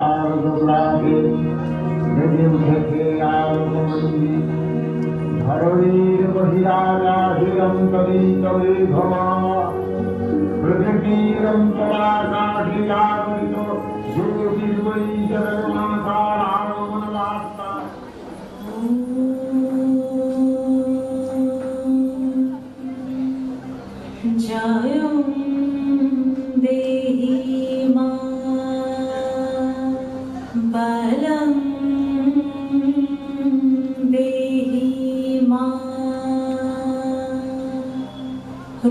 আলোকে বেজে উঠেছে আলোকমন্দি ধরণীর বহিরাকাশে অন্তরিত মেঘমা প্রকৃতির অন্তরাকাশে জাগরিত জ্যোতির্ময়ী জগন্মাতার আগমন বার্তা। জয়ং দেহি মা বলং দেহি মা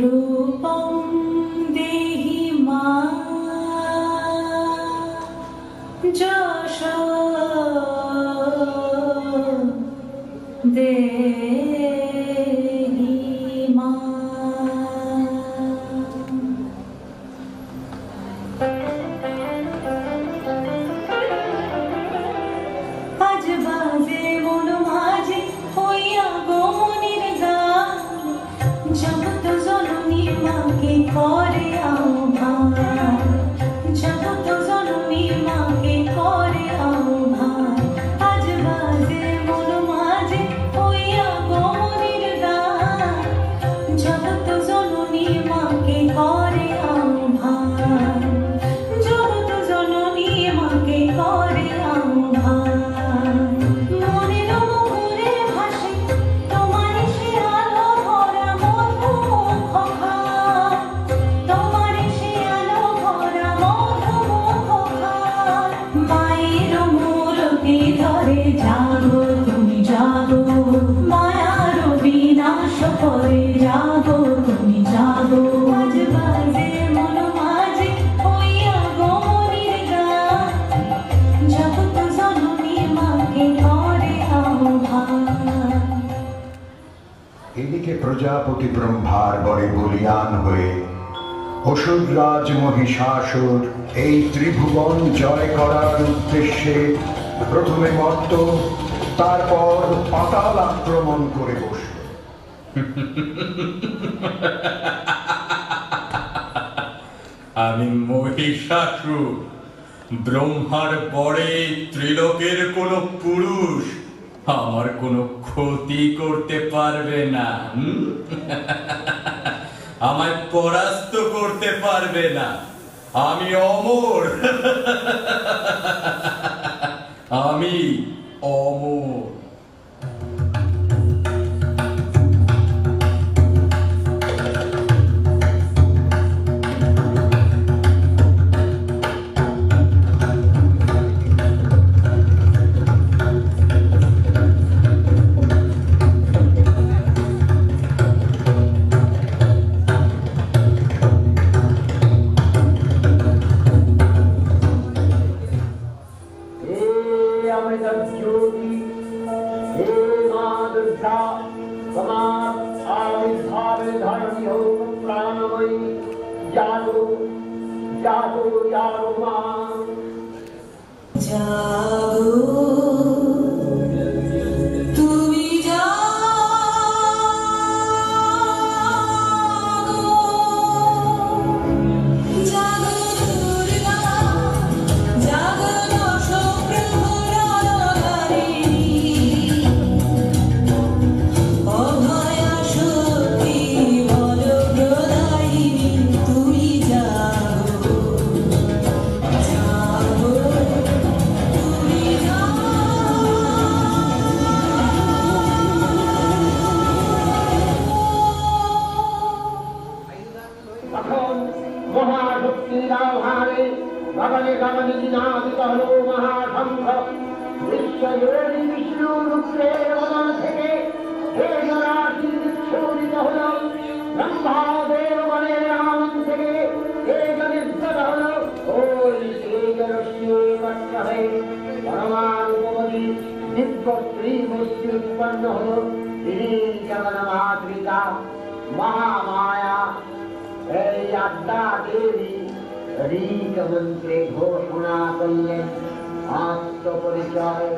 রূপং দেহি মা যশ দেহি মা। আজ বাজে মন মাঝে হইয়া গোমনির গান, জগৎ জননী মাকে করে আহ্বান, জগৎ জননী মাকে করে আহ্বান। আজ বাজে মন মাঝে হইয়া গোমনির গান, জগৎ জননী মাকে করে আহ্বান, জগৎ জননী মাকে করে আহ্বান। মনের মুহুরে ভাসে তোমার সে আলো ভরা মধুমুখ খান, তোমার সে আলো ভরা মধুমুখ খান। মায়ের মূরতি ধরে জাগো তুমি জাগো, মায়ার বিনাশ করে জাগো তুমি জাগো। আজ বাজে মন মাঝে হইয়া গোমনির গান, জগৎ জননী মাকে করে আহ্বান। এদিকে প্রজাপতি ব্রহ্মার বরে বলিয়ান হয়ে অসুররাজ মহিষাসুর এই ত্রিভুবন জয় করার উদ্দেশ্যে প্রথমে মর্ত তারপর পাতাল আক্রমণ করে বসল। আমি মহিষাসুর, ব্রহ্মার পরে ত্রিলোকের কোন পুরুষ আমার কোনো ক্ষতি করতে পারবে না, আমায় পরাস্ত করতে পারবে না। আমি অমর, আমি অমর। মহামায়া এই আদ্যা দেবী ঋক মন্ত্রে ঘোষণা করলেন আত্মপরিচয়।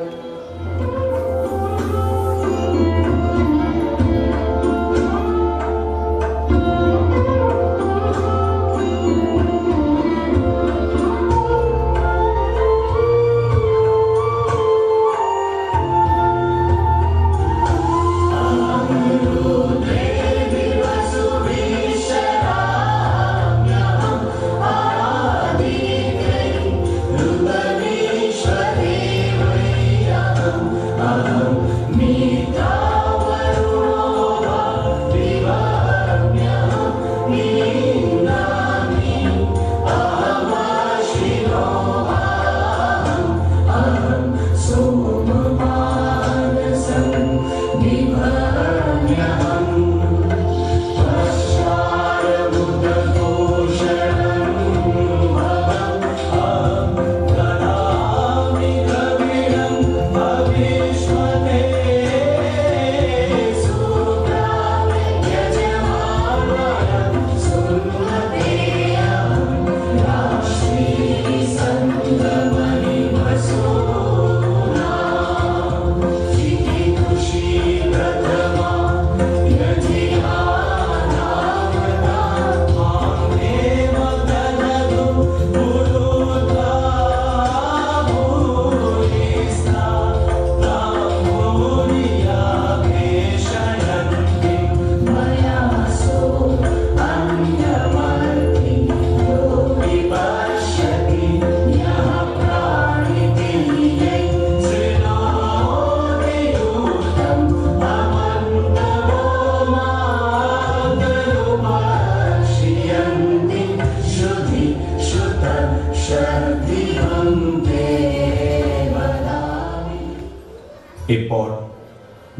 এরপর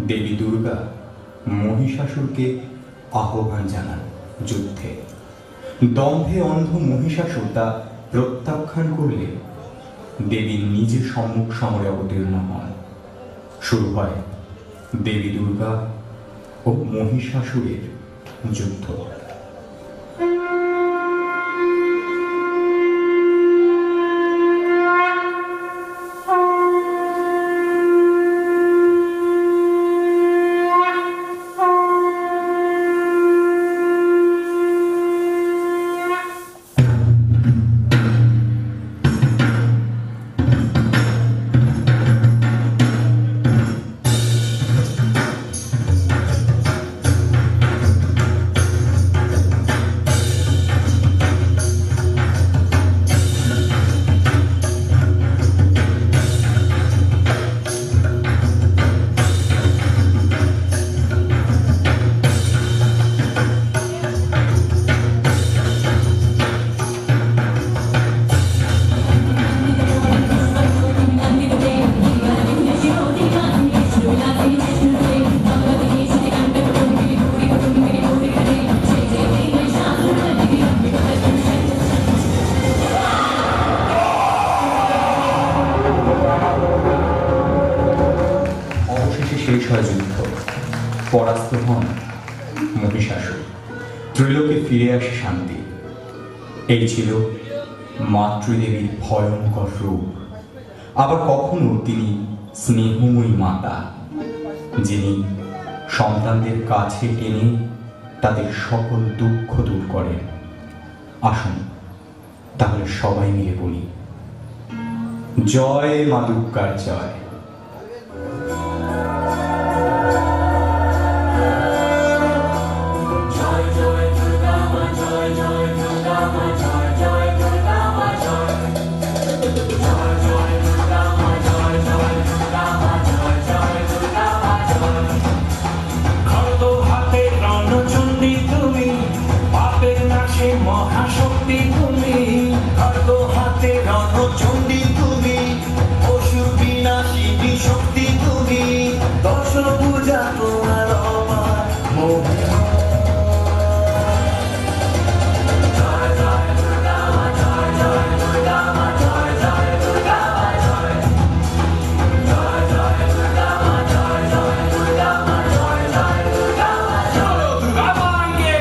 দেবী দুর্গা মহিষাসুরকে আহ্বান জানান যুদ্ধে। দম্ভে অন্ধ মহিষাসুর তা প্রত্যাখ্যান করলে দেবী নিজে সম্মুখ সমরে অবতীর্ণ হন। শুরু হয় দেবী দুর্গা ও মহিষাসুরের যুদ্ধ। শেষ হয় যুদ্ধ, পরাস্ত হন মহিষাসুর, ত্রিলোকে ফিরে আসে শান্তি। এই ছিল মাতৃদেবীর ভয়ঙ্কর রূপ। আবার কখনো তিনি স্নেহময়ী মাতা, যিনি সন্তানদের কাছে টেনে তাদের সকল দুঃখ দূর করেন। আসুন তাহলে সবাই মিলে বলি, জয় মা দুর্গার জয়। মহাশক্তি তুমি, খড়গ হাতে রণচণ্ডী তুমি, অসুর বিনাশিনী শক্তি তুমি, দর্শন পূজা তোমার অপার মহিমা। জয় জয় দুর্গা মা, জয় জয় দুর্গা মা, জয় জয় দুর্গা মা, জয় জয় জয় দুর্গা মা, জয় জয় দুর্গা মা, জয় জয় দুর্গা মা, জয় দুর্গা মাকে।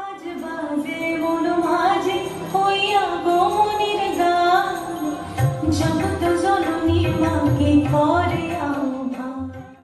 আজ বাজে মন মাঝে হইয়া গো মনির গান, জগৎ জননী মাকে করে